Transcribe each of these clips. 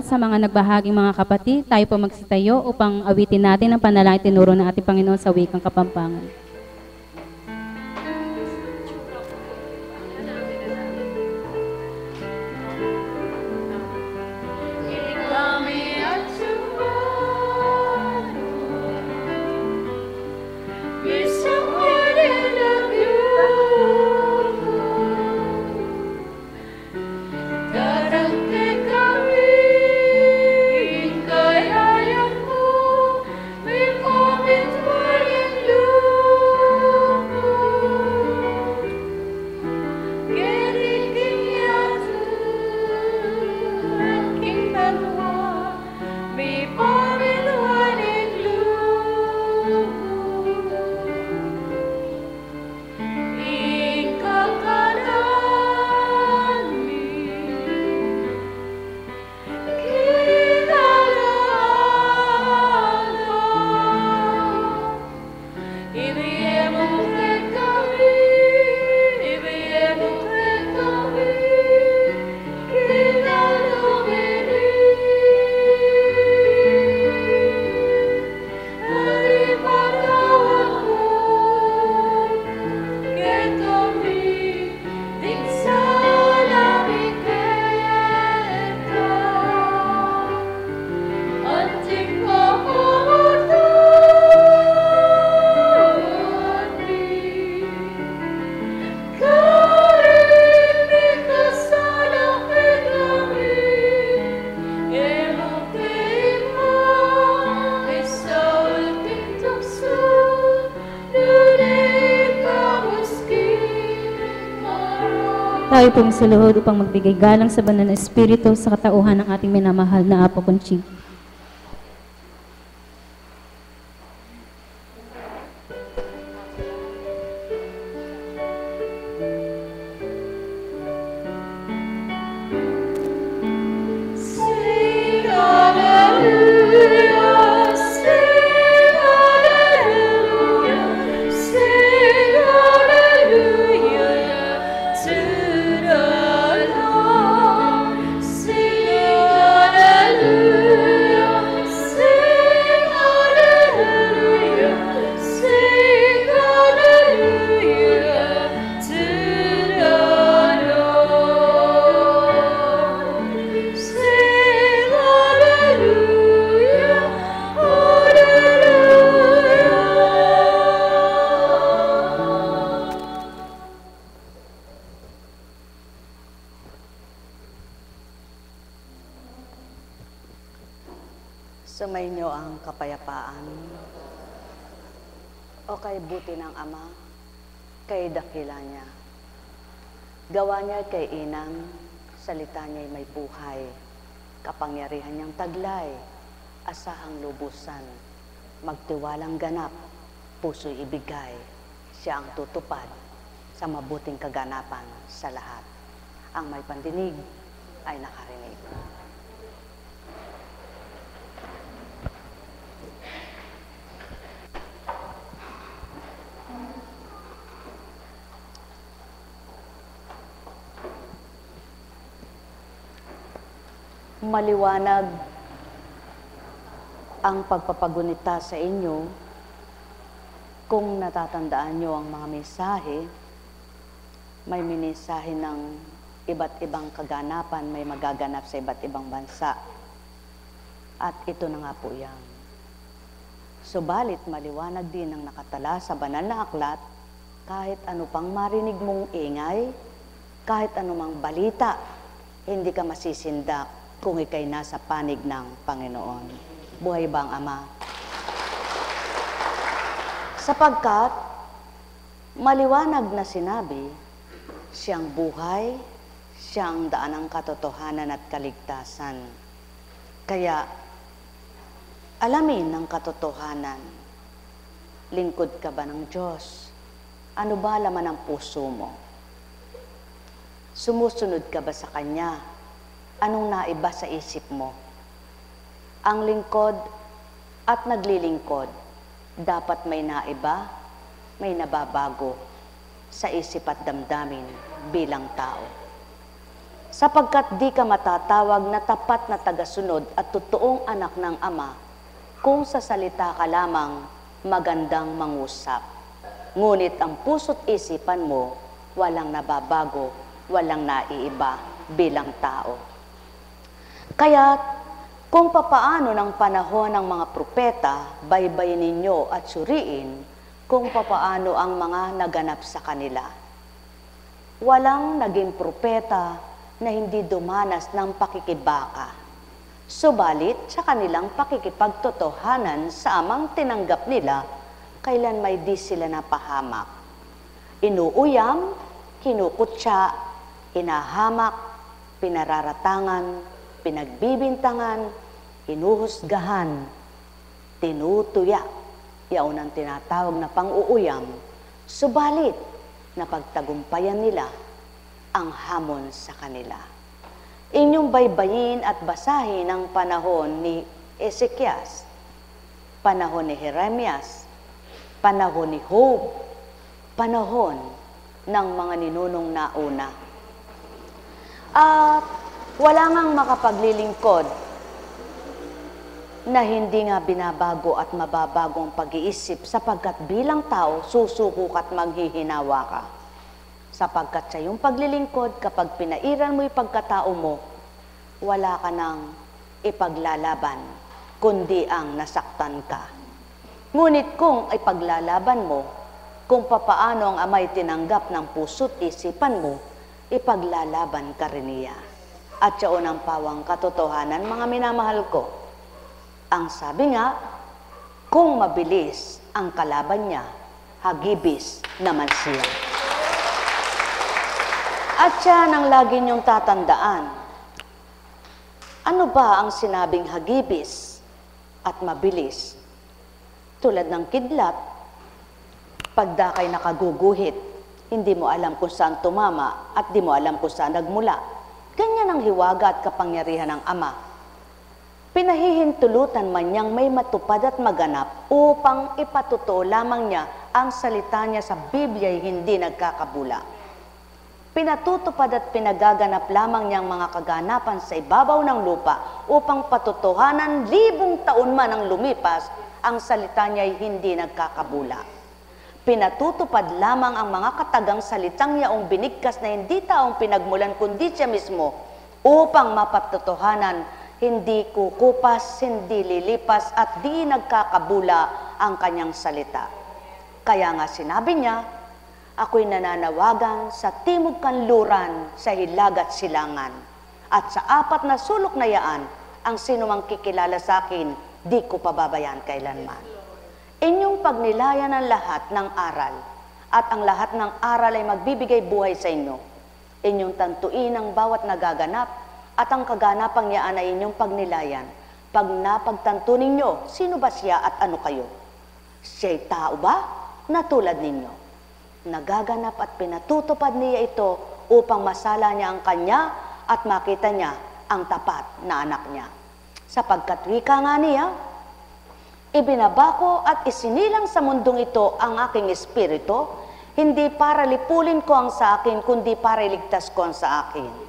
sa mga nagbahaging mga kapatid, tayo po magsitayo upang awitin natin ang panalangin tinuro ng ating Panginoon sa wikang Kapampangan. Tayo pong saluhod upang magbigay galang sa banal na espiritu sa katauhan ng ating minamahal na Apo Conching. Sumainyo ang kapayapaan. O kay buti ng Ama, kay dakila niya. Gawa niya kay inang, salita niya'y may buhay. Kapangyarihan niyang taglay, asahang lubusan. Magtiwalang ganap, puso'y ibigay. Siya ang tutupad sa mabuting kaganapan sa lahat. Ang may pandinig ay nakarinig. Maliwanag ang pagpapagunita sa inyo kung natatandaan nyo ang mga mensahe. May minisahe ng iba't ibang kaganapan, may magaganap sa iba't ibang bansa. At ito na nga po yan. Subalit maliwanag din ang nakatala sa banal na aklat, kahit ano pang marinig mong ingay, kahit anumang balita, hindi ka masisindak kung ika'y nasa panig ng Panginoon. Buhay ba ang Ama? Sapagkat maliwanag na sinabi, siyang buhay, siyang daan ng katotohanan at kaligtasan. Kaya, alamin ng katotohanan. Lingkod ka ba ng Diyos? Ano ba laman ang puso mo? Sumusunod ka ba sa Kanya? Anong naiba sa isip mo? Ang lingkod at naglilingkod, dapat may naiba, may nababago sa isip at damdamin bilang tao. sapagkat di ka matatawag na tapat na tagasunod at totoong anak ng Ama kung sa salita ka lamang magandang mangusap. Ngunit ang puso't isipan mo walang nababago, walang naiiba bilang tao. Kaya kung papaano ng panahon ng mga propeta, baybayin ninyo at suriin kung papaano ang mga naganap sa kanila. Walang naging propeta na hindi dumanas ng pakikibaka. Subalit sa kanilang pakikipagtotohanan sa amang tinanggap nila, kailan may di sila napahamak. Inuuyam, kinukutya, inahamak, pinararatangan, pinagbibintangan, hinuhusgahan, tinutuya, yaon ang tinatawag na pang-uuyam, subalit napagtagumpayan nila ang hamon sa kanila. Inyong baybayin at basahin ang panahon ni Ezekias, panahon ni Jeremias, panahon ni Job, panahon ng mga ninunong nauna. At wala ngang makapaglilingkod na hindi nga binabago at mababago ang pag-iisip sapagkat bilang tao, susuko at maghihinawa ka. Sapagkat sa iyong paglilingkod, kapag pinairan mo yung pagkatao mo, wala ka nang ipaglalaban, kundi ang nasaktan ka. Ngunit kung ipaglalaban mo, kung papaano ang Ama'y tinanggap ng puso't isipan mo, ipaglalaban ka rin niya. At siya unang pawang katotohanan, mga minamahal ko. Ang sabi nga, kung mabilis ang kalaban niya, hagibis naman siya. At siya nang lagi niyong tatandaan. Ano ba ang sinabing hagibis at mabilis? Tulad ng kidlat, pagda kay nakaguguhit, hindi mo alam kung saan tumama at di mo alam kung saan nagmula. Ganyan ang hiwaga at kapangyarihan ng Ama. Pinahihintulutan man niyang may matupad at maganap upang ipatuto lamang niya ang salita niya sa Biblia ay hindi nagkakabula. Pinatutupad at pinagaganap lamang niyang mga kaganapan sa ibabaw ng lupa upang patutuhanan libong taon man ang lumipas, ang salita niya ay hindi nagkakabula. Pinatutupad lamang ang mga katagang salitang yaong binigkas na hindi taong pinagmulan kundi siya mismo upang mapatutuhanan, hindi kukupas, hindi lilipas at di nagkakabula ang kanyang salita. Kaya nga sinabi niya, ako'y nananawagan sa timog kanluran, sa hilag at silangan. At sa apat na sulok na yaan, ang sinumang kikilala sa akin, di ko pababayaan kailanman. Inyong pagnilayan ang lahat ng aral, at ang lahat ng aral ay magbibigay buhay sa inyo. Inyong tantuin ang bawat nagaganap, at ang kaganapang yaan ay inyong pagnilayan. Pag napagtanto ninyo, sino ba siya at ano kayo? Siya'y tao ba? Na tulad ninyo. Nagaganap at pinatutupad niya ito upang masala niya ang kanya at makita niya ang tapat na anak niya. Sapagkat wika nga niya, ibinabako at isinilang sa mundong ito ang aking espiritu, hindi para lipulin ko ang sa akin, kundi para iligtas ko ang sa akin.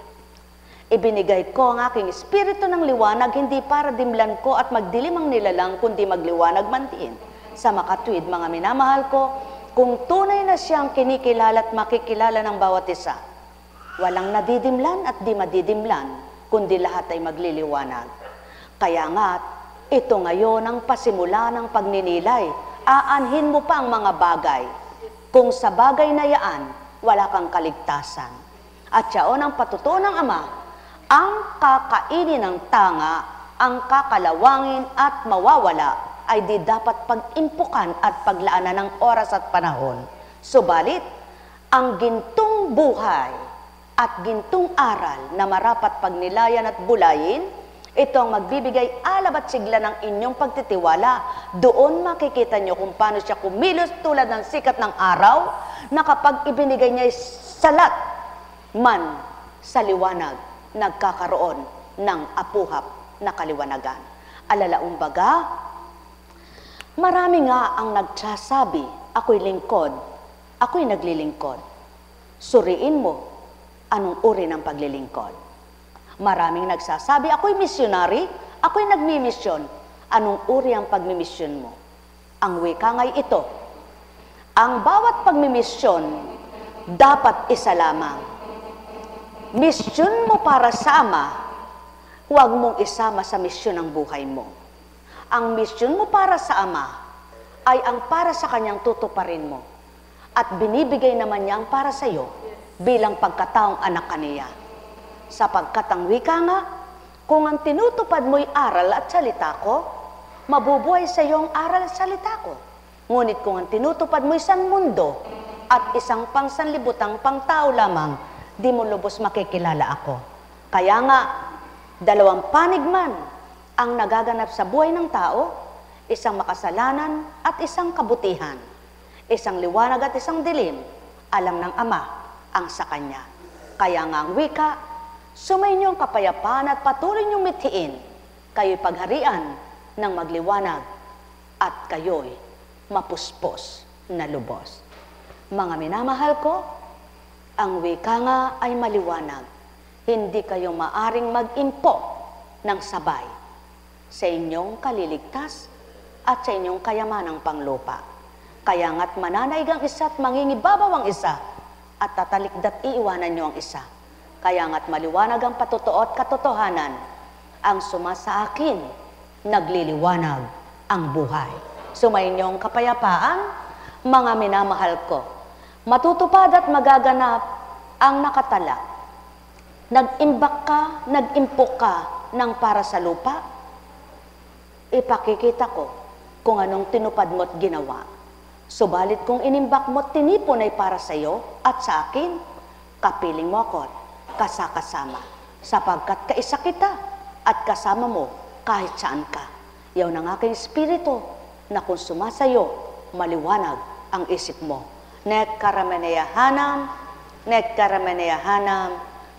Ibinigay ko ang aking espiritu ng liwanag, hindi para dimlan ko at magdilim ang nilalang, kundi magliwanag man din. Sa makatwid, mga minamahal ko, kung tunay na siyang kinikilala at makikilala ng bawat isa, walang nadidimlan at di madidimlan, kundi lahat ay magliliwanag. Kaya nga, ito ngayon ang pasimula ng pagninilay. Aanhin mo pa ang mga bagay. Kung sa bagay na yaan, wala kang kaligtasan. At yaon ang patutuo ng Ama, ang kakainin ng tanga, ang kakalawangin at mawawala ay di dapat pag-impukan at paglaanan ng oras at panahon. Subalit, ang gintong buhay at gintong aral na marapat pagnilayan at bulayin, ito ang magbibigay alab at sigla ng inyong pagtitiwala. Doon makikita nyo kung paano siya kumilos tulad ng sikat ng araw, na kapag ibinigay niya salat man sa liwanag, nagkakaroon ng apuhap na kaliwanagan. Alalaumbaga, marami nga ang nagsasabi, ako'y lingkod, ako'y naglilingkod. Suriin mo, anong uri ng paglilingkod? Maraming nagsasabi, ako'y missionary, ako'y nagmimisyon. Anong uri ang pagmimisyon mo? Ang wika nga'y ito. Ang bawat pagmimisyon, dapat isa lamang. Misyon mo para sa Ama, huwag mong isama sa misyon ng buhay mo. Ang misyon mo para sa Ama ay ang para sa Kanyang tutuparin mo. At binibigay naman niya ang para sa iyo bilang pagkataong anak kaniya. Sapagkat ang wika nga, kung ang tinutupad mo'y aral at salita ko, mabubuhay sa iyo ang aral at salita ko. Ngunit kung ang tinutupad mo isang mundo at isang pangsanlibutang pangtao lamang, di mo lubos makikilala ako. Kaya nga, dalawang panig man ang nagaganap sa buhay ng tao, isang makasalanan at isang kabutihan, isang liwanag at isang dilim, alam ng Ama ang sa Kanya. Kaya nga ang wika, sumainyo ang kapayapaan at patuloy niyong mithiin, kayo'y pagharian ng magliwanag at kayo'y mapuspos na lubos. Mga minamahal ko, ang wika nga ay maliwanag. Hindi kayo maaring mag-impo ng sabay sa inyong kaliligtas at sa inyong kayamanang panglupa. Kaya nga't mananaig ang isa at mangingibabaw ang isa at tatalikdat iiwanan niyo ang isa. Kaya nga't maliwanag ang patotoo at katotohanan. Ang sumasa akin, nagliliwanag ang buhay. Sumayinyong kapayapaan, mga minamahal ko. Matutupad at magaganap ang nakatala. Nag-imbak ka, nag-impok ka ng para sa lupa, ipakikita ko kung anong tinupad mo't ginawa. Subalit kung inimbak mo't tinipon ay para sa iyo at sa akin, kapiling mo ako't kasakasama, sapagkat kaisa kita at kasama mo kahit saan ka. Yaw ng aking espiritu na kung sumasayo, maliwanag ang isip mo. Nekkarameneyahanam, nekkarameneyahanam,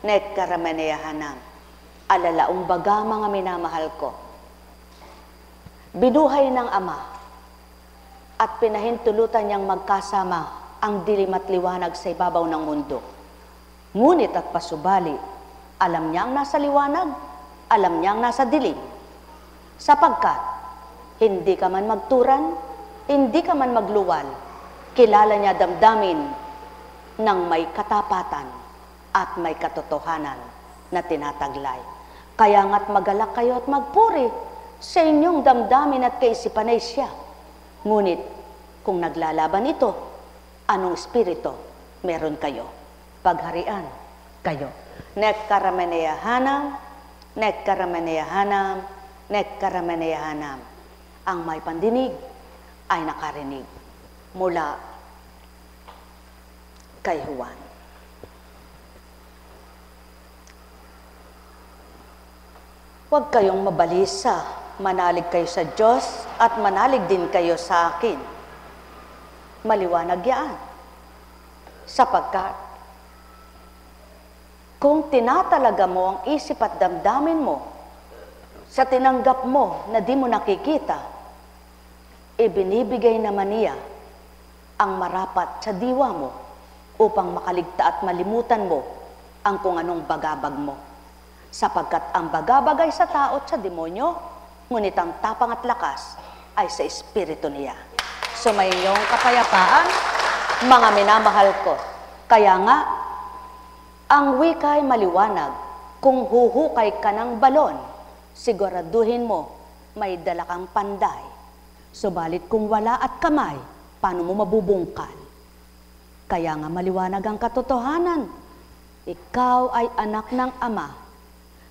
nekkarameneyahanam. Alalaong baga, mga minamahal ko, binuhay ng Ama at pinahintulutan niyang magkasama ang dilim at liwanag sa ibabaw ng mundo. Ngunit at pasubali, alam niyang nasa liwanag, alam niyang nasa dilim. Sapagkat, hindi ka man magturan, hindi ka man magluwal, kilala niya damdamin ng may katapatan at may katotohanan na tinataglay. Kaya nga't magalak kayo at magpuri sa inyong damdamin at kaisipan ay siya. Ngunit, kung naglalaban ito, anong espiritu meron kayo? Pagharian kayo. Nekkarameneyahanam, nekkarameneyahanam, nekkarameneyahanam. Ang may pandinig ay nakarinig mula kay Juan. Huwag kayong mabalisa, manalig kayo sa Diyos at manalig din kayo sa akin. Maliwanag yan. Sapagkat, kung tinatalaga mo ang isip at damdamin mo sa tinanggap mo na di mo nakikita, ibinibigay naman niya ang marapat sa diwa mo upang makaligta at malimutan mo ang kung anong bagabag mo. Sapagkat ang bagabag ay sa tao at sa demonyo, ngunit ang tapang at lakas ay sa espiritu niya. Sumayinyong kapayapaan, mga minamahal ko. Kaya nga, ang wika ay maliwanag. Kung huhukay ka ng balon, siguraduhin mo may dala kang panday. Subalit kung wala at kamay, paano mo mabubungkal? Kaya nga maliwanag ang katotohanan. Ikaw ay anak ng Ama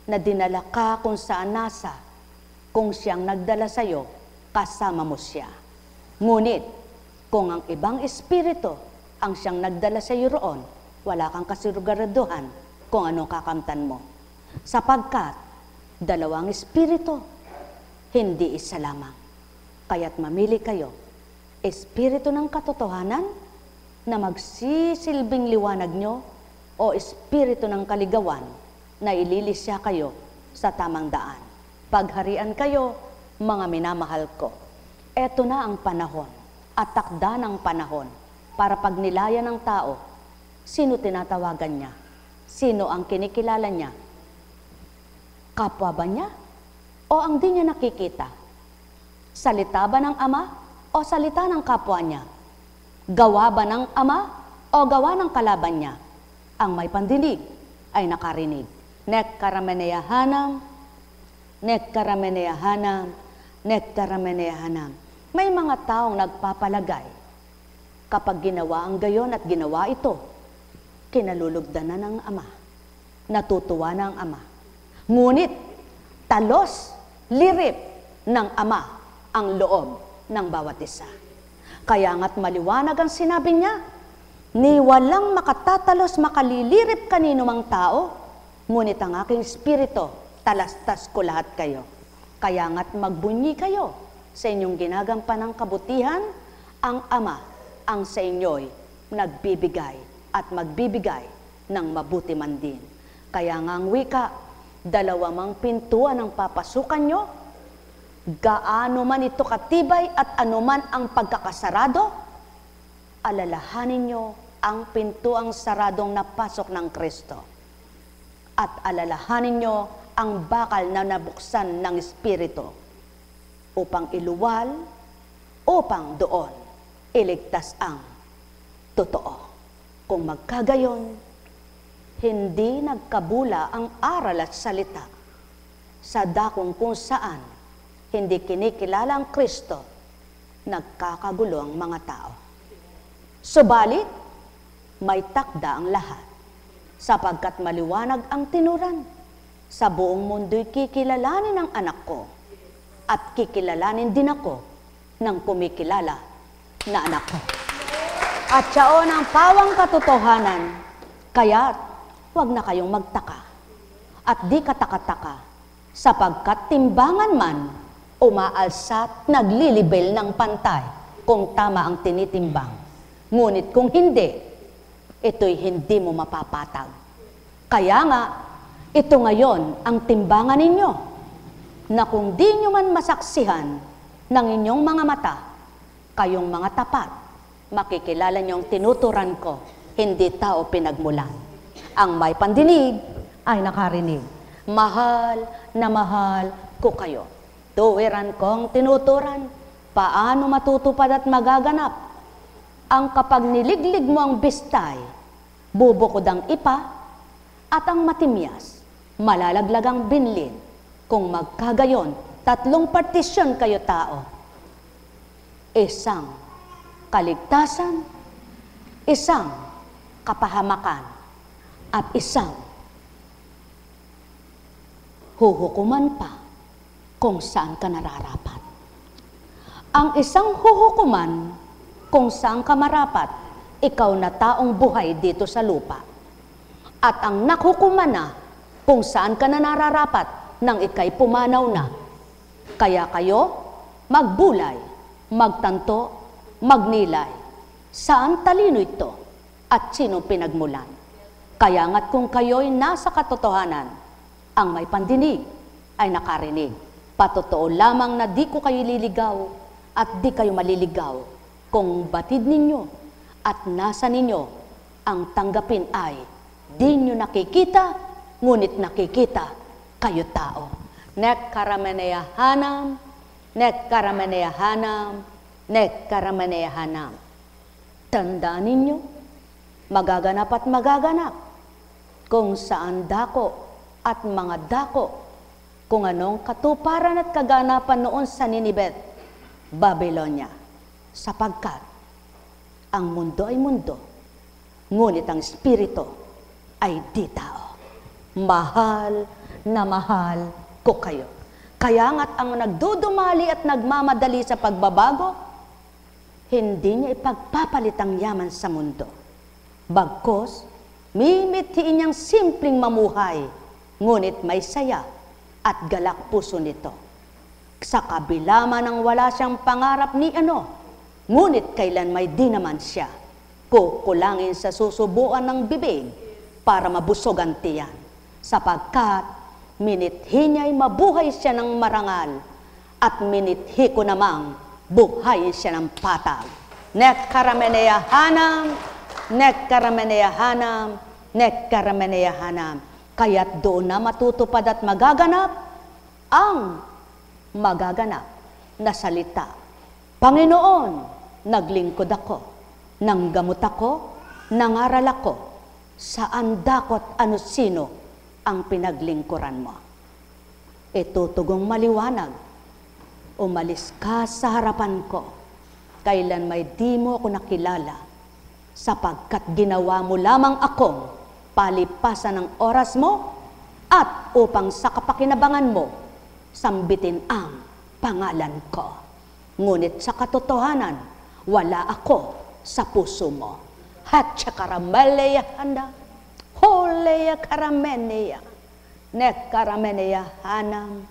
na dinala ka kung saan nasa. Kung siyang nagdala sa iyo, kasama mo siya. Ngunit, kung ang ibang espiritu ang siyang nagdala sa iyo roon, wala kang kasiguraduhan kung anong kakamtan mo. Sapagkat, dalawang espiritu, hindi isa lamang. Kaya't mamili kayo, espiritu ng katotohanan na magsisilbing liwanag nyo o espiritu ng kaligawan na ililisya kayo sa tamang daan. Pagharian kayo, mga minamahal ko. Eto na ang panahon at takda ng panahon para pagnilayan ng tao. Sino tinatawagan niya? Sino ang kinikilala niya? Kapwa ba niya? O ang di niya nakikita? Salita ba ng Ama o salita ng kapwa niya? Gawa ba ng Ama o gawa ng kalaban niya? Ang may pandinig ay nakarinig. Nek karameneyahanam, nek karameneyahanam, nek karameneyahanam. May mga taong nagpapalagay kapag ginawa ang gayon at ginawa ito, kinalulugdan na ng Ama, natutuwa na ang Ama. Ngunit, talos, lirip ng Ama ang loob ng bawat isa. Kaya nga't maliwanag ang sinabi niya, ni walang makatatalos makalilirip kanino mang tao, ngunit ang aking espiritu, talastas ko lahat kayo. Kaya nga't magbunyi kayo sa inyong ginagampanang kabutihan, ang Ama ang sa inyo'y nagbibigay at magbibigay ng mabuti man din. Kaya nga ang wika, dalawang pintuan ang papasukan nyo, gaano man ito katibay at anuman ang pagkakasarado, alalahanin nyo ang pintuang saradong napasok ng Kristo. At alalahanin nyo ang bakal na nabuksan ng Espiritu upang iluwal, upang doon iligtas ang totoo. Kung magkagayon, hindi nagkabula ang aral at salita sa dakong kung saan hindi kinikilala ang Kristo, nagkakagulo ang mga tao. Subalit, may takda ang lahat, sapagkat maliwanag ang tinuran. Sa buong mundo'y kikilalanin ang anak ko, at kikilalanin din ako ng kumikilala na anak ko. At siyaon ang pawang katotohanan, kaya't huwag na kayong magtaka at di kataka-taka, sapagkat timbangan man umaalsa't naglilibel ng pantay kung tama ang tinitimbang. Ngunit kung hindi, ito'y hindi mo mapapatag. Kaya nga, ito ngayon ang timbangan ninyo, na kung di nyo man masaksihan ng inyong mga mata, kayong mga tapat, makikilala nyo ang tinuturan ko, hindi tao pinagmulan. Ang may pandinig ay nakarinig. Mahal na mahal ko kayo. Tuwiran kong tinuturan, paano matutupad at magaganap? Ang kapag niliglig mo ang bistay, bubukod ang ipa, at ang matimyas, malalaglag ang binlin. Kung magkagayon, 3 partisyon kayo tao. Isang kaligtasan, isang kapahamakan, at isang huhukuman pa kung saan ka nararapat. Ang isang huhukuman kung saan ka marapat, ikaw na taong buhay dito sa lupa. At ang nakhukuman na kung saan ka na nararapat nang ika'y pumanaw na. Kaya kayo, magbulay, magtanto, magnilay. Saan talino ito at sino pinagmulan? Kaya nga't kung kayo'y nasa katotohanan, ang may pandinig ay nakarinig. Patotoo lamang na di ko kayo liligaw at di kayo maliligaw kung batid ninyo at nasa ninyo ang tanggapin ay di nyo nakikita, ngunit nakikita kayo tao. Nek karameneyahanam, nek karameneyahanam, nek karameneyahanam. Tandaan ninyo, magaganap at magaganap kung saan dako at mga dako, kung anong katuparan at kaganapan noon sa Ninibet, Babylonia, sapagkat ang mundo ay mundo, ngunit ang espiritu ay di tao. Mahal na mahal ko kayo. Kaya nga't ang nagdudumali at nagmamadali sa pagbabago, hindi niya ipagpapalit ang yaman sa mundo. Bagkos, mimithiin niyang simpleng mamuhay, ngunit may saya at galak puso nito. Sa kabila man ang wala siyang pangarap ni ano, ngunit kailan may di naman siya, kukulangin sa susubuan ng bibig para mabusog ang tiyan, sapagkat minithi niya'y mabuhay siya ng marangal at minithi ko namang buhayin siya ng patag. Nek karameneyahanam, nek karameneyahanam, nek karameneyahanam. Kaya't doon na matutupad at magaganap ang magaganap na salita. Panginoon, naglingkod ako, nanggamot ako, nangaral ako, saan dakot ano sino ang pinaglingkuran mo. Itutugong maliwanag, umalis ka sa harapan ko, kailan may di mo ako nakilala, sapagkat ginawa mo lamang akong palipasan ng oras mo at upang sa kapakinabangan mo, sambitin ang pangalan ko. Ngunit sa katotohanan, wala ako sa puso mo. Hatcha karameleya handa, holeya karameneya, nek karameneya hanam,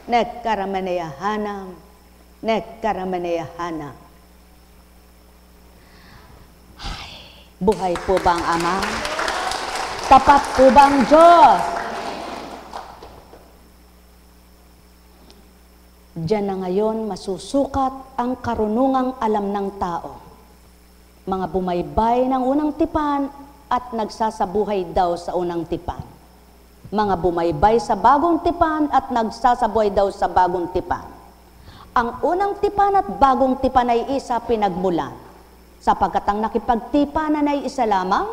nek karameneya hanam, nek karameneya hanam. Buhay po ba ang Ama? Tapat po ba ang Diyos? Diyan na ngayon masusukat ang karunungang alam ng tao. Mga bumaybay ng unang tipan at nagsasabuhay daw sa unang tipan. Mga bumaybay sa bagong tipan at nagsasabuhay daw sa bagong tipan. Ang unang tipan at bagong tipan ay isa pinagmulan, sapagkat ang nakipagtipanan ay isa lamang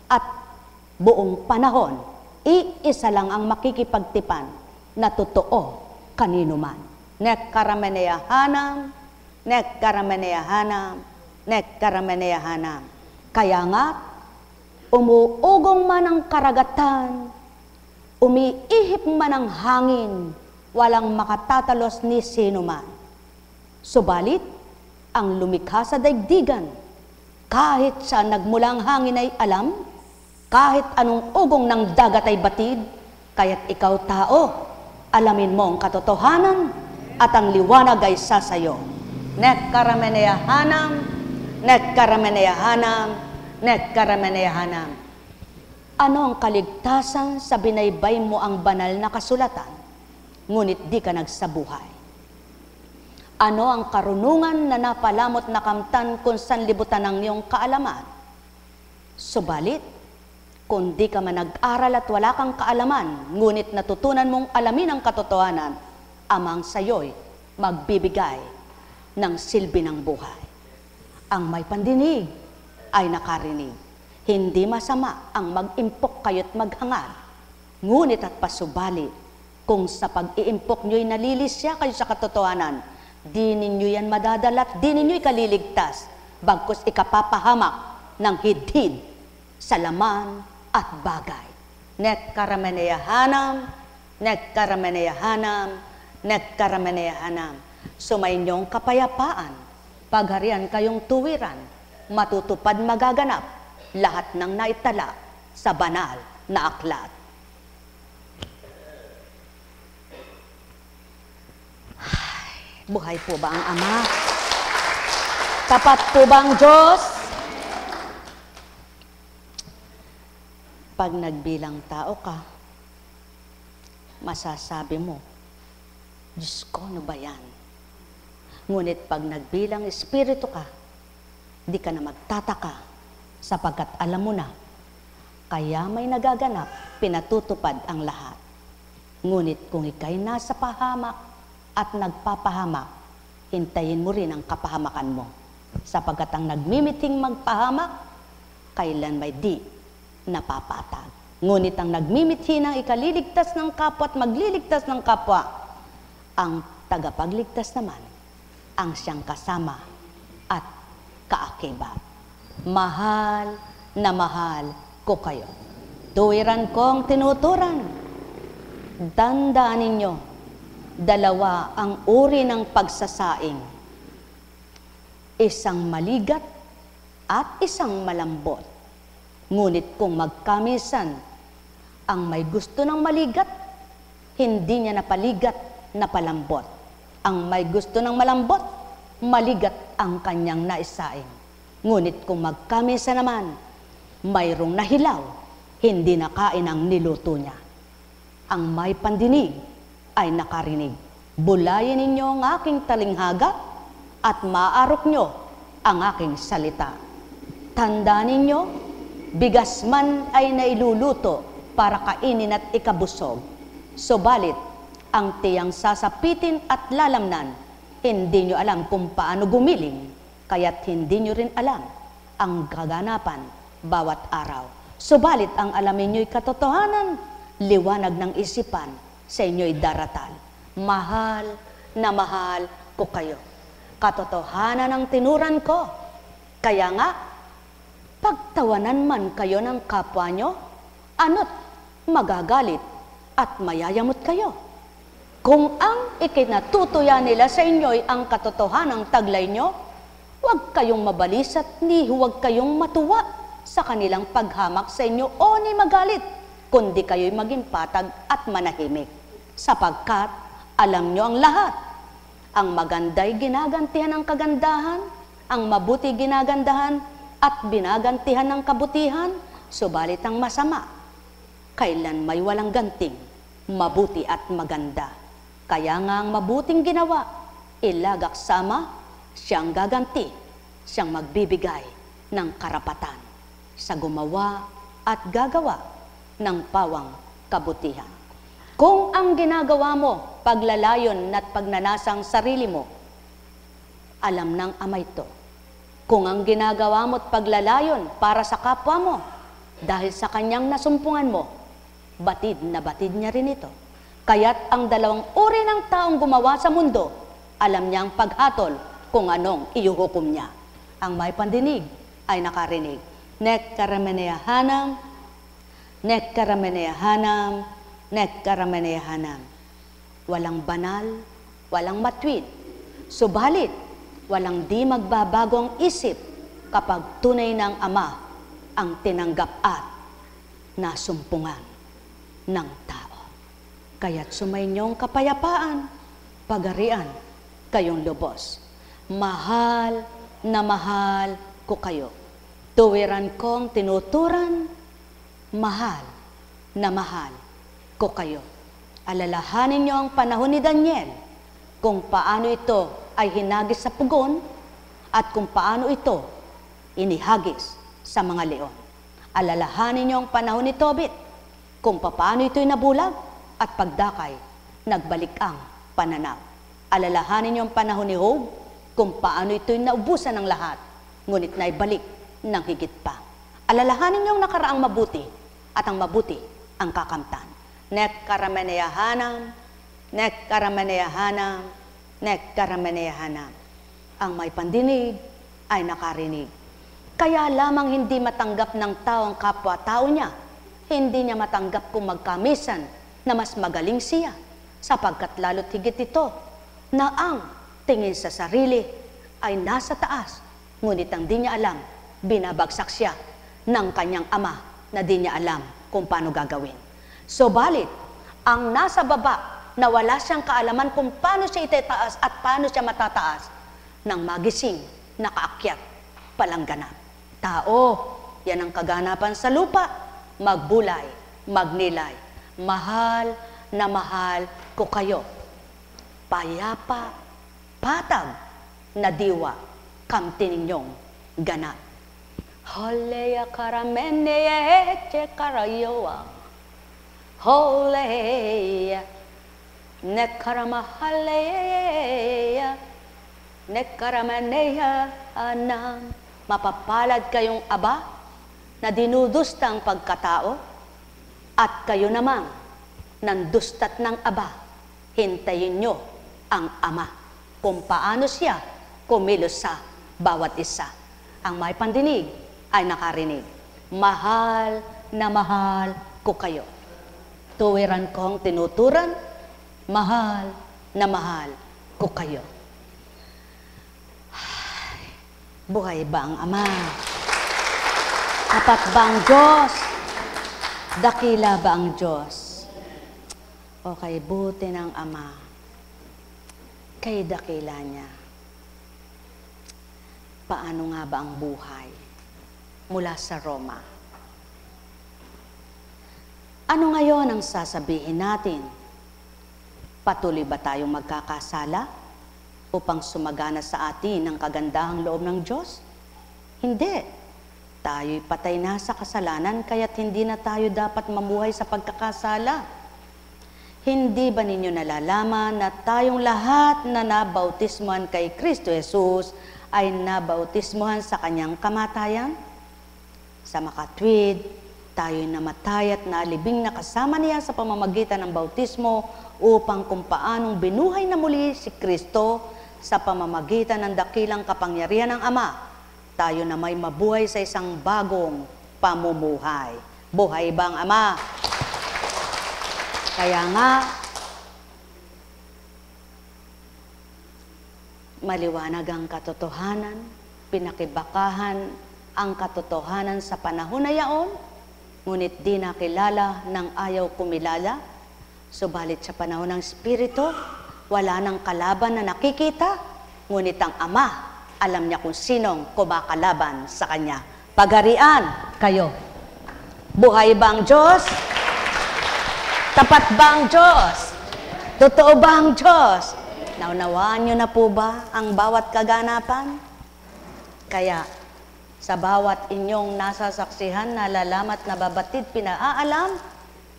at buong panahon, iisa lang ang makikipagtipan na totoo kanino man. Nek karameneyahanam, nek karameneyahanam, nek karameneyahanam. Kaya nga, umuugong man ang karagatan, umiihip man ang hangin, walang makatatalos ni sino man. Subalit, ang lumikha sa daigdigan, kahit sa nagmulang hangin ay alam, kahit anong ugong ng dagat ay batid, kaya't ikaw tao, alamin mo ang katotohanan at ang liwanag ay sasayo. Nek karameneyahanam, nek karameneyahanam, nek karameneyahanam. Ano ang kaligtasan sa binaybay mo ang banal na kasulatan, ngunit di ka nagsabuhay? Ano ang karunungan na napalamot na kamtan kung sanlibutan ng iyong kaalaman? Subalit, kung di ka man nag-aral at wala kang kaalaman, ngunit natutunan mong alamin ang katotohanan, amang sayo'y magbibigay ng silbi ng buhay. Ang may pandinig ay nakarinig. Hindi masama ang mag-impok kayo't maghangal. Ngunit at pasubali, kung sa pag-iimpok nyo'y nalilisya kayo sa katotohanan, di ninyo yan madadalat, di ninyo'y kaliligtas, bagkus ikapapahamak ng hidhid sa laman at bagay. Nek karameneyahanam, nek karameneyahanam, nek karameneyahanam. Sumayinyong kapayapaan, pagharian kayong tuwiran, matutupad magaganap, lahat ng naitala sa banal na aklat. Buhay po ba ang Ama? Tapat po ba ang Diyos? Pag nagbilang tao ka, masasabi mo, Diyos ko, ano ba yan? Ngunit pag nagbilang espiritu ka, di ka na magtataka, sapagkat alam mo na, kaya may nagaganap, pinatutupad ang lahat. Ngunit kung ikay nasa pahamak at nagpapahamak, hintayin mo rin ang kapahamakan mo, sapagkat ang nagmimiting magpahamak, kailan may di napapatag. Ngunit ang nagmimithi ng ikaliligtas ng kapwa at magliligtas ng kapwa, ang tagapagligtas naman, ang siyang kasama at kaakibat. Mahal na mahal ko kayo. Tuwiran kong tinuturan. Tandaan ninyo, dalawa ang uri ng pagsasaing. Isang maligat at isang malambot. Ngunit kung magkamisan, ang may gusto ng maligat, hindi niya napaligat na palambot. Ang may gusto ng malambot, maligat ang kanyang naisaing. Ngunit kung magkamisa naman, mayroong nahilaw, hindi nakain ang niluto niya. Ang may pandinig ay nakarinig. Bulayin ninyo ang aking talinghaga at maarok nyo ang aking salita. Tandaan ninyo, bigas man ay nailuluto para kainin at ikabusog. Subalit, ang tiyang sasapitin at lalamnan, hindi nyo alam kung paano gumiling, kaya't hindi nyo rin alam ang kaganapan bawat araw. Subalit, ang alamin nyo'y katotohanan, liwanag ng isipan, sa inyo'y daratal. Mahal na mahal ko kayo. Katotohanan ang tinuran ko. Kaya nga, pagtawanan man kayo ng kapwa nyo, ano't magagalit at mayayamot kayo. Kung ang ikinatutuya nila sa inyo'y ang katotohanang taglay nyo, huwag kayong mabalisat ni huwag kayong matuwa sa kanilang paghamak sa inyo o ni magalit, kundi kayo'y maging patag at manahimik. Sapagkat alam nyo ang lahat. Ang maganda'y ginagantihan ng kagandahan, ang mabuti ginagandahan at binagantihan ng kabutihan, subalit ang masama, kailan may walang ganting, mabuti at maganda. Kaya nga ang mabuting ginawa, ilagak sama, siyang gaganti, siyang magbibigay ng karapatan sa gumawa at gagawa ng pawang kabutihan. Kung ang ginagawa mo, paglalayon at pagnanasang sarili mo, alam ng Ama ito. Kung ang ginagawa mo at paglalayon para sa kapwa mo, dahil sa kanyang nasumpungan mo, batid na batid niya rin ito. Kaya't ang dalawang uri ng taong gumawa sa mundo, alam niyang paghatol kung anong iuhukom niya. Ang may pandinig ay nakarinig. Nek karameneyahanam, nek karameneyahanam, nek karameneyahanam. Walang banal, walang matwid. Subalit, walang di magbabago ang isip kapag tunay ng Ama ang tinanggap at nasumpungan ng tao. Kaya't sumainyong kapayapaan, pagarian kayong lubos. Mahal na mahal ko kayo. Tuwiran kong tinuturan, mahal na mahal ko kayo. Alalahanin niyo ang panahon ni Daniel, kung paano ito ay hinagis sa pugon at kung paano ito inihagis sa mga leon. Alalahanin niyo ang panahon ni Tobit, kung paano ito'y nabulag at pagdakay, nagbalik ang pananaw. Alalahanin niyo ang panahon ni Job, kung paano ito'y naubusan ng lahat, ngunit naibalik ng higit pa. Alalahanin niyo ang nakaraang mabuti, at ang mabuti ang kakamtan. Nek karameneyahanam, nek karameneyahanam, nek karameneyahanam. Ang may pandinig ay nakarinig. Kaya lamang hindi matanggap ng tao ang kapwa-tao niya, hindi niya matanggap kung magkamisan na mas magaling siya, sapagkat lalo't higit ito na ang tingin sa sarili ay nasa taas, ngunit ang di niya alam, binabagsak siya ng kanyang Ama na di niya alam kung paano gagawin. Subalit, ang nasa baba na wala siyang kaalaman kung paano siya itataas at paano siya matataas, nang magising, nakaakyat, palangganap. Tao, yan ang kaganapan sa lupa, magbulay, magnilay. Mahal na mahal ko kayo. Payapa, patag, na diwa, kamti ninyong ganap. Holeya karameneya eche karayoa. Holeya, nekaramahaleya, nekarameneya anam. Mapapalad kayong aba na dinudustang pagkatao, at kayo namang nandustat ng aba, hintayin nyo ang Ama kung paano siya kumilos sa bawat isa. Ang may pandinig ay nakarinig. Mahal na mahal ko kayo. Tuwiran kong tinuturan, mahal na mahal ko kayo. Buhay ba ang Ama? Tapat ba ang Diyos? Dakila ba ang Diyos? O kay buti ng Ama, kay dakila niya. Paano nga ba ang buhay mula sa Roma? Ano ngayon ang sasabihin natin? Patuloy ba tayong magkakasala upang sumagana sa atin ang kagandahang loob ng Diyos? Hindi. Tayo'y patay na sa kasalanan, kaya't hindi na tayo dapat mamuhay sa pagkakasala. Hindi ba ninyo nalalaman na tayong lahat na nabautismuhan kay Kristo Jesus ay nabautismuhan sa kanyang kamatayan? Sa makatwid, tayo'y namatay at nalibing na kasama niya sa pamamagitan ng bautismo upang kung paanong binuhay na muli si Kristo sa pamamagitan ng dakilang kapangyarihan ng Ama, tayo na may mabuhay sa isang bagong pamumuhay. Buhay bang Ama? Kaya nga, maliwanag ang katotohanan, pinakibakahan ang katotohanan sa panahon na yaon, ngunit di nakilala ng ayaw kumilala. Subalit sa panahon ng Espiritu, wala nang kalaban na nakikita, ngunit ang Ama, alam niya kung sinong kumakalaban sa Kanya. Pagharian kayo. Buhay ba ang Diyos? Tapat ba ang Diyos? Totoo ba ang Diyos? Naunawaan niyo na po ba ang bawat kaganapan? Kaya, sa bawat inyong nasasaksihan, nalalamat, nababatid, pinaalam,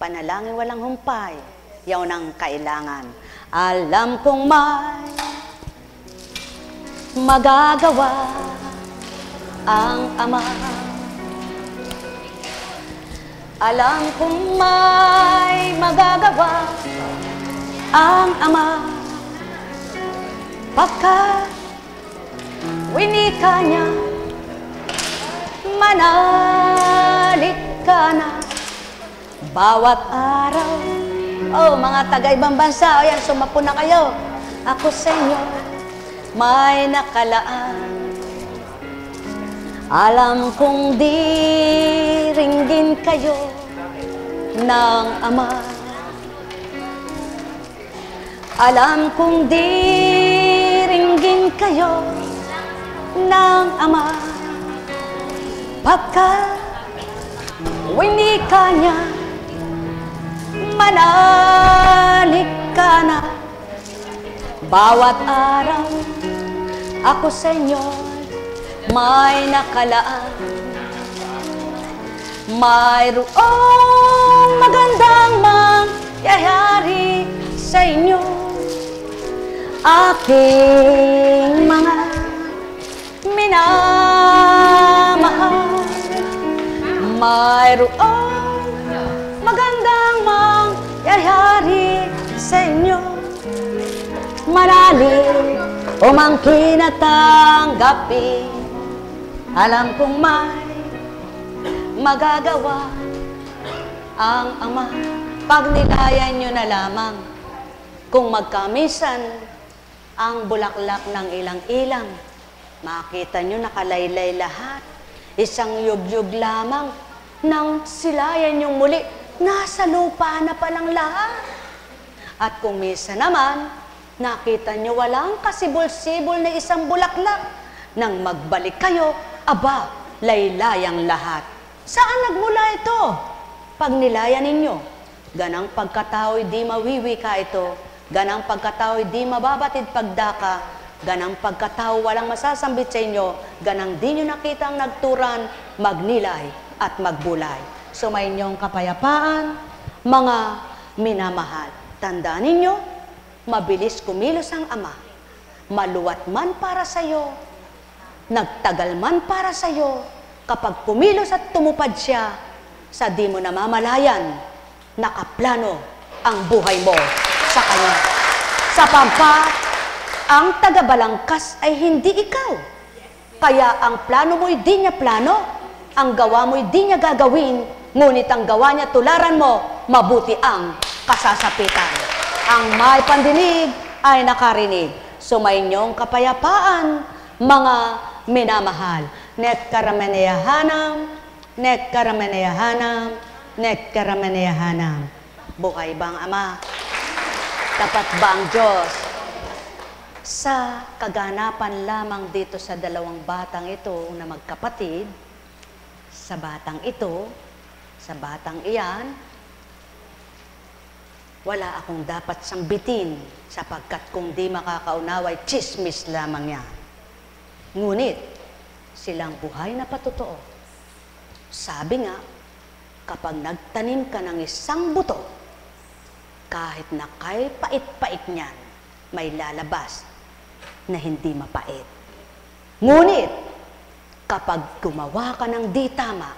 panalangin walang humpay, yaon ang kailangan. Alam kong may magagawa ang Ama. Alam kong may magagawa ang Ama. Pagka winika niya, manalig ka na bawat araw. Oh, mga taga-ibang bansa, ayan, sumapo na kayo. Ako sa inyo may nakalaan. Alam kong diringgin kayo ng Ama. Alam kong diringgin kayo ng Ama. Pagka winika niya, manalig ka na bawat araw. Ako sa inyo may nakalaan. Mayroong magandang mangyayari sa inyo, aking mga minamahal. Mayroong magandang mangyayari sa inyo, manalig o mangkin at tanggapin. Alam kong may magagawa ang Ama. Pag nilayan nyo na lamang, kung magkamisan ang bulaklak ng ilang-ilang, makita nyo nakalaylay lahat. Isang yugyug lamang nang silayan yung muli, nasa lupa na palang lahat. At kung minsan naman, nakita nyo walang kasibol-sibol na isang bulaklak. Nang magbalik kayo, aba, laylayang lahat. Saan nagmula ito? Pag nilayan ninyo, ganang pagkatao'y di mawiwika ito, ganang pagkatao'y di mababatid pagdaka, ganang pagkatao walang masasambit sa inyo, ganang di nyo nakita ang nagturan, magnilay at magbulay. Sumainyong kapayapaan, mga minamahal. Tandaan ninyo, mabilis kumilos ang Ama. Maluwat man para sa'yo, nagtagal man para sa'yo, kapag kumilos at tumupad siya, sa di mo namamalayan, nakaplano ang buhay mo sa Kanya. Sapagkat ang tagabalangkas ay hindi ikaw. Kaya ang plano mo'y di niya plano, ang gawa mo'y di niya gagawin, ngunit ang gawa niya tularan mo, mabuti ang kasasapitan. Ang may pandinig ay nakarinig. Sumainyong kapayapaan, mga minamahal. Net karameneyahanam, net karameneyahanam, net karameneyahanam. Buhay bang Ama? Tapat ba ang Diyos? Sa kaganapan lamang dito sa dalawang batang ito na magkapatid, sa batang ito, sa batang iyan, wala akong dapat sambitin sapagkat kung di makakaunaway, chismis lamang yan. Ngunit, silang buhay na patotoo Sabi nga, kapag nagtanim ka ng isang buto, kahit na kay pait-pait niyan, may lalabas na hindi mapait. Ngunit, kapag gumawa ka ng di tama,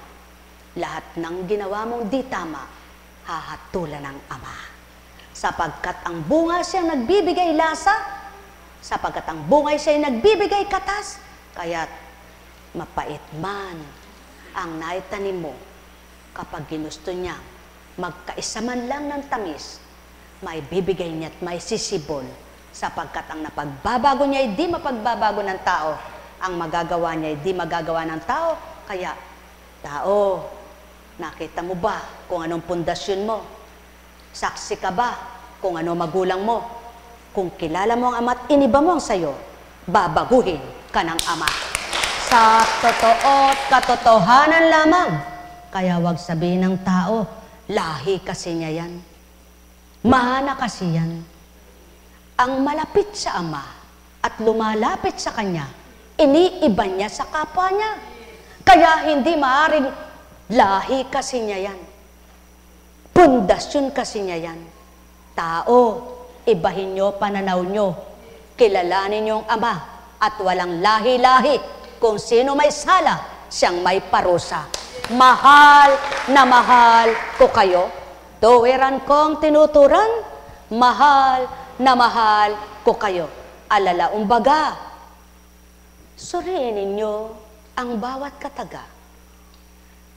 lahat ng ginawa mong di tama, hahatulan ng Ama. Sapagkat ang bunga siyang nagbibigay lasa, sapagkat ang bungay siya'y nagbibigay katas, kaya't mapait man ang naitanim mo, kapag ginusto niya magkaisa man lang ng tamis, may bibigay niya at may sisibol, sapagkat ang napagbabago niya ay di mapagbabago ng tao, ang magagawa niya ay di magagawa ng tao. Kaya, tao, nakita mo ba kung anong pundasyon mo? Saksi ka ba kung ano magulang mo? Kung kilala mo ang Ama at iniba mo ang sayo, babaguhin ka ng Ama. Sa totoo at katotohanan lamang. Kaya wag sabihin ng tao, lahi kasi niya yan. Mahana kasi yan. Ang malapit sa Ama at lumalapit sa Kanya, iniiba niya sa kapwa niya. Kaya hindi maaaring lahi kasi niya yan. Pundasyon kasi niya yan. Tao, ibahin niyo pananaw niyo. Kilalanin niyo ang Ama at walang lahi-lahi. Kung sino may sala, siyang may parusa. Mahal na mahal ko kayo. Tuwiran kong tinuturan, mahal na mahal ko kayo. Alala umbaga, suriin ninyo ang bawat kataga.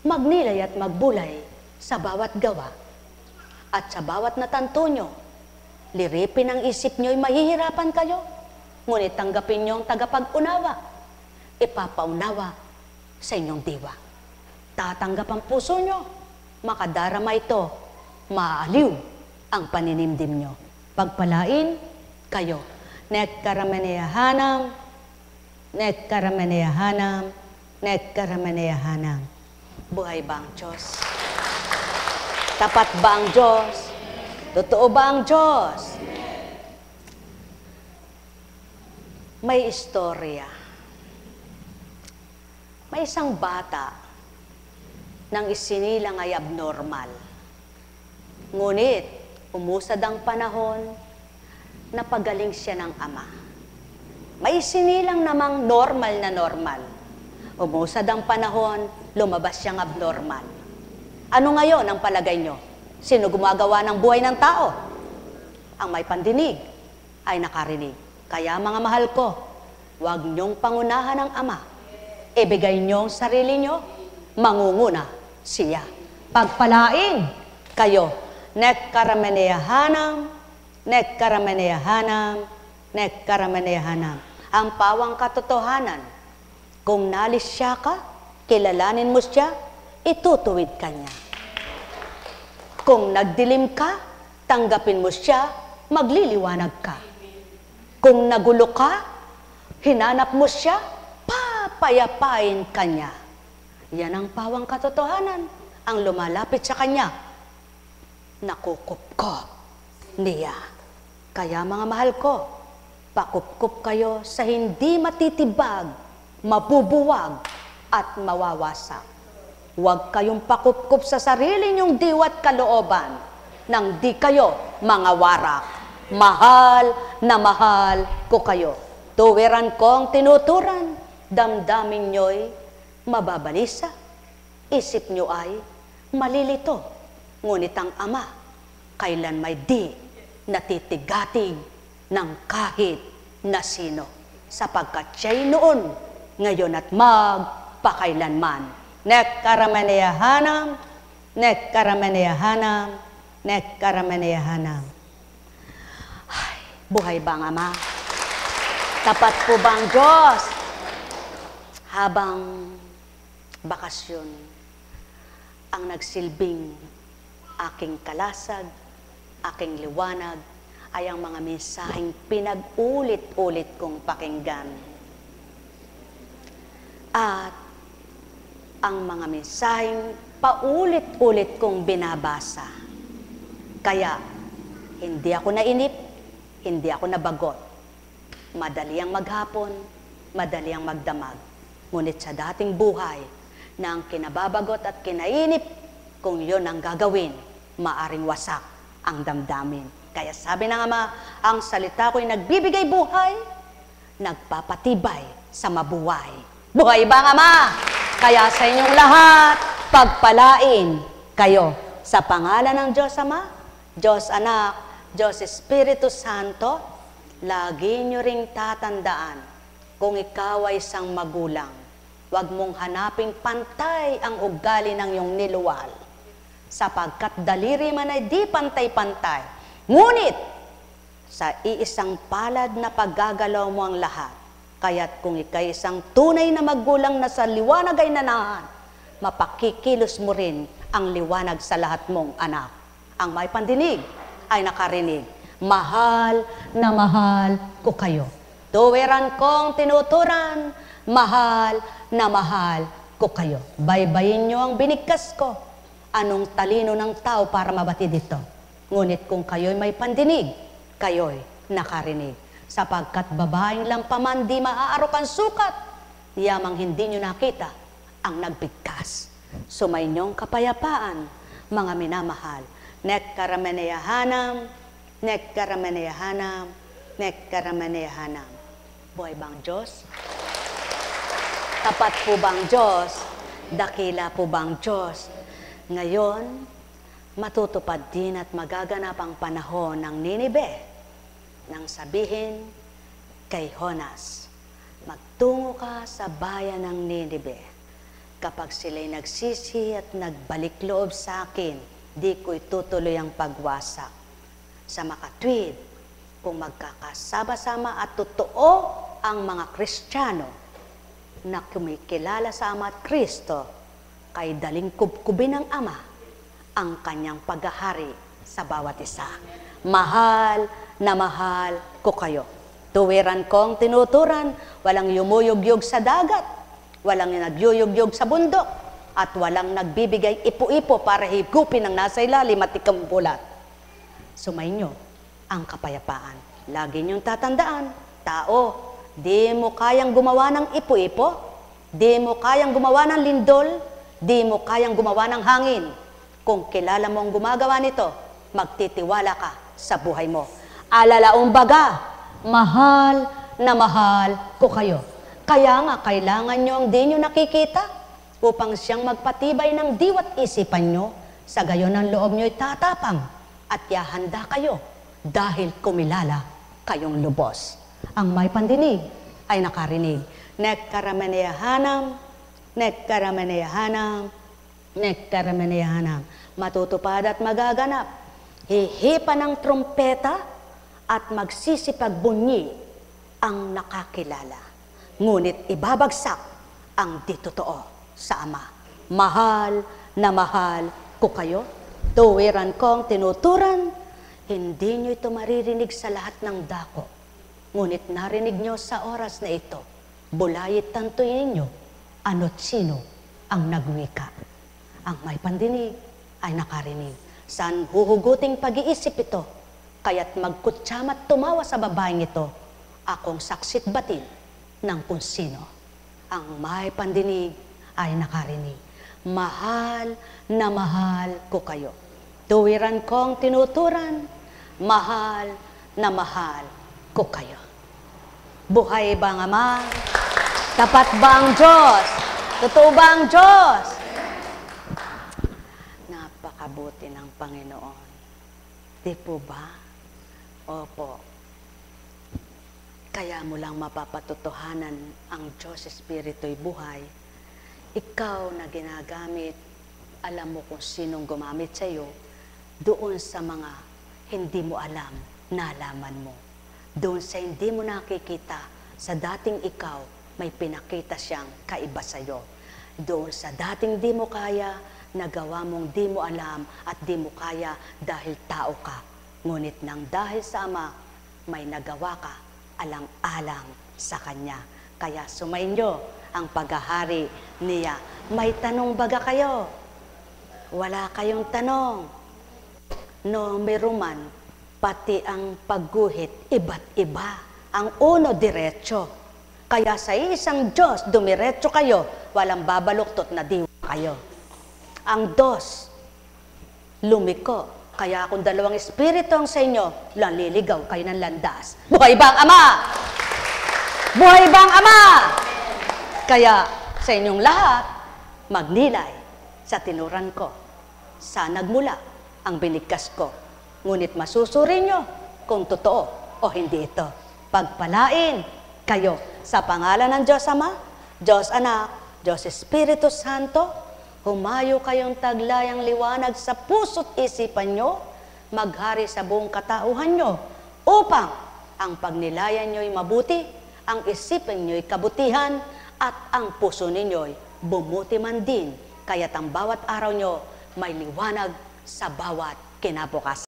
Magnilay at magbulay sa bawat gawa. At sa bawat natanto nyo, liripin ang isip nyo'y mahihirapan kayo. Ngunit tanggapin nyo ang tagapag-unawa. Ipapaunawa sa inyong diwa. Tatanggap ang puso nyo, makadarama ito, maaliw ang paninimdim nyo. Pagpalain kayo. Nekkaramaneyahanam, nekkaramaneyahanam, nekkaramaneyahanam. Buhay ba ang Diyos? Tapat ba ang Diyos? Totoo ba ang Diyos? May istorya. May isang bata nang isinilang ay abnormal. Ngunit, umusad ang panahon, napagaling siya ng Ama. May isinilang namang normal na normal. Umusad ang panahon, lumabas siyang abnormal. Ano ngayon ang palagay nyo? Sino gumagawa ng buhay ng tao? Ang may pandinig ay nakarinig. Kaya mga mahal ko, huwag nyong pangunahan ng Ama. Ibigay nyo ang sarili nyo, mangunguna siya. Pagpalain kayo. Nekkaramaneyahanam, nekkaramaneyahanam, nekkaramaneyahanam. Ang pawang katotohanan, kung nalis siya ka, kilalanin mo siya, itutuwid ka niya. Kung nagdilim ka, tanggapin mo siya, magliliwanag ka. Kung nagulo ka, hinanap mo siya, papayapain ka niya. Yan ang pawang katotohanan. Ang lumalapit sa kanya, nakukupkop niya. Kaya mga mahal ko, pakupkup kayo sa hindi matitibag, mabubuwag, at mawawasak. Huwag kayong pakupkup sa sarili niyong diwa't kalooban nang di kayo mga warak. Mahal na mahal ko kayo. Tuwiran kong tinuturan, damdamin nyo'y mababalisa. Isip nyo ay malilito. Ngunit ang Ama, kailan may di natitigatig ng kahit na sino. Sapagkat siya'y noon, ngayon at magpakailanman. Nekkaramaneyahanam, nekkaramaneyahanam, nekkaramaneyahanam. Ay, buhay ba ang Ama? Tapat po ba ang Diyos? Habang bakasyon, ang nagsilbing aking kalasag, aking liwanag, ay ang mga mensaheng pinag-ulit-ulit kong pakinggan. At ang mga mensaheng paulit-ulit kong binabasa. Kaya, hindi ako nainip, hindi ako nabagot. Madali ang maghapon, madali ang magdamag. Ngunit sa dating buhay, na ang kinababagot at kinainip, kung yun ang gagawin, maaring wasak ang damdamin. Kaya sabi ng Ama, ang salita ko'y nagbibigay buhay, nagpapatibay sa mabuhay. Buhay ba ang Ama? Kaya sa inyong lahat, pagpalain kayo sa pangalan ng Diyos Ama, Diyos Anak, Diyos Espiritu Santo. Lagi nyo ring tatandaan, kung ikaw ay isang magulang, huwag mong hanaping pantay ang ugali ng iyong niluwal, sapagkat daliri man ay di pantay-pantay. Ngunit, sa iisang palad na paggagalaw mo ang lahat, kaya't kung ikay isang tunay na magulang na sa liwanag ay nanahan, mapakikilos mo rin ang liwanag sa lahat mong anak. Ang may pandinig ay nakarinig. Mahal na mahal ko kayo. Tuwiran kong tinuturan, mahal na mahal ko kayo. Baybayin nyo ang binigkas ko. Anong talino ng tao para mabatid ito? Ngunit kung kayo'y may pandinig, kayo'y nakarinig. Sapagkat babaeng lang paman di maaarok ang sukat, yamang hindi nyo nakita ang nagbigkas. Sumainyong kapayapaan, mga minamahal. Nekkarameneyahanam, nekkarameneyahanam, nekkarameneyahanam. Buhay bang Diyos? Tapat po bang Diyos? Dakila po bang Diyos? Ngayon, matutupad din at magaganap ang panahon ng Ninibe nang sabihin kay Jonas, magtungo ka sa bayan ng Ninibe. Kapag sila'y nagsisi at nagbalik loob sa akin, di ko itutuloy ang pagwasak. Sa makatwid, kung magkakasama-sama at totoo ang mga Kristiyano na kumikilala sa Ama at Kristo, kay daling kubkubin ng Ama ang kanyang paghahari sa bawat isa. Mahal na mahal ko kayo. Tuwiran kong tinuturan, walang yumuyugyug sa dagat, walang nagyuyugyug sa bundok, at walang nagbibigay ipo-ipo para higupin ang nasa ilalim at ikambulat. Sumainyo ang kapayapaan. Lagi niyong tatandaan, tao, di mo kayang gumawa ng ipo-ipo, di mo kayang gumawa ng lindol, di mo kayang gumawa ng hangin. Kung kilala mo ang gumagawa nito, magtitiwala ka sa buhay mo. Alalaong baga, mahal na mahal ko kayo. Kaya nga, kailangan nyo ang di nyo nakikita upang siyang magpatibay ng diwat isipan nyo. Sa gayon ang loob nyo'y tatapang at yahanda kayo dahil kumilala kayong lubos. Ang may pandinig ay nakarinig. Nekkarameneyahanam, nekkarameneyahanam, nekkarameneyahanam. Matutupad at magaganap. Hihipa ng trumpeta at magsisipagbunyi ang nakakilala. Ngunit ibabagsak ang di totoo sa Ama. Mahal na mahal ko kayo. Tuwiran kong tinuturan, hindi nyo ito maririnig sa lahat ng dako. Ngunit narinig nyo sa oras na ito, bulayit tantuin ninyo, ano't sino ang nagwika. Ang may pandinig ay nakarinig. Saan huhuguting pag-iisip ito? Kaya't magkutsama't tumawa sa babaeng ito, akong saksit batin ng kung sino. Ang may pandinig ay nakarinig. Mahal na mahal ko kayo. Tuwiran kong tinuturan, mahal na mahal ko kayo. Buhay ba ang Ama? Tapat ba ang Diyos? Totoo ba ang Diyos? Napakabuti ng Panginoon. Di po ba? Opo. Kaya mo lang mapapatotohanan ang Diyos Espiritu'y buhay. Ikaw na ginagamit, alam mo kung sinong gumamit sa iyo, doon sa mga hindi mo alam, nalaman mo. Doon sa hindi mo nakikita, sa dating ikaw, may pinakita siyang kaiba sa iyo. Doon sa dating di mo kaya, nagawa mong di mo alam at di mo kaya dahil tao ka. Ngunit nang dahil sa Ama, may nagawa ka alang-alang sa Kanya. Kaya sumainyo ang paghahari niya. May tanong baga kayo? Wala kayong tanong. No, meron man, pati ang pagguhit, iba't iba. Ang uno, diretso. Kaya sa isang Diyos, dumiretso kayo, walang babaluktot na diwa. kayo. Ang dos, lumiko. Kaya kung dalawang espiritu ang sa inyo, laliligaw kayo ng landas. Buhay ba ang Ama? Buhay ba ang Ama? Kaya sa inyong lahat, magnilay sa tinuran ko. Sa nagmula ang binigkas ko. Ngunit masusuri nyo kung totoo o hindi ito. Pagpalain kayo sa pangalan ng Diyos Ama, Diyos Anak, Diyos Espiritu Santo. Humayo kayong taglayang liwanag sa puso't isipan nyo, maghari sa buong katauhan nyo, upang ang pagnilayan nyo'y mabuti, ang isipin nyo'y kabutihan, at ang puso ninyo'y bumuti man din, kaya't ang bawat araw nyo may liwanag sa bawat kinabukasan.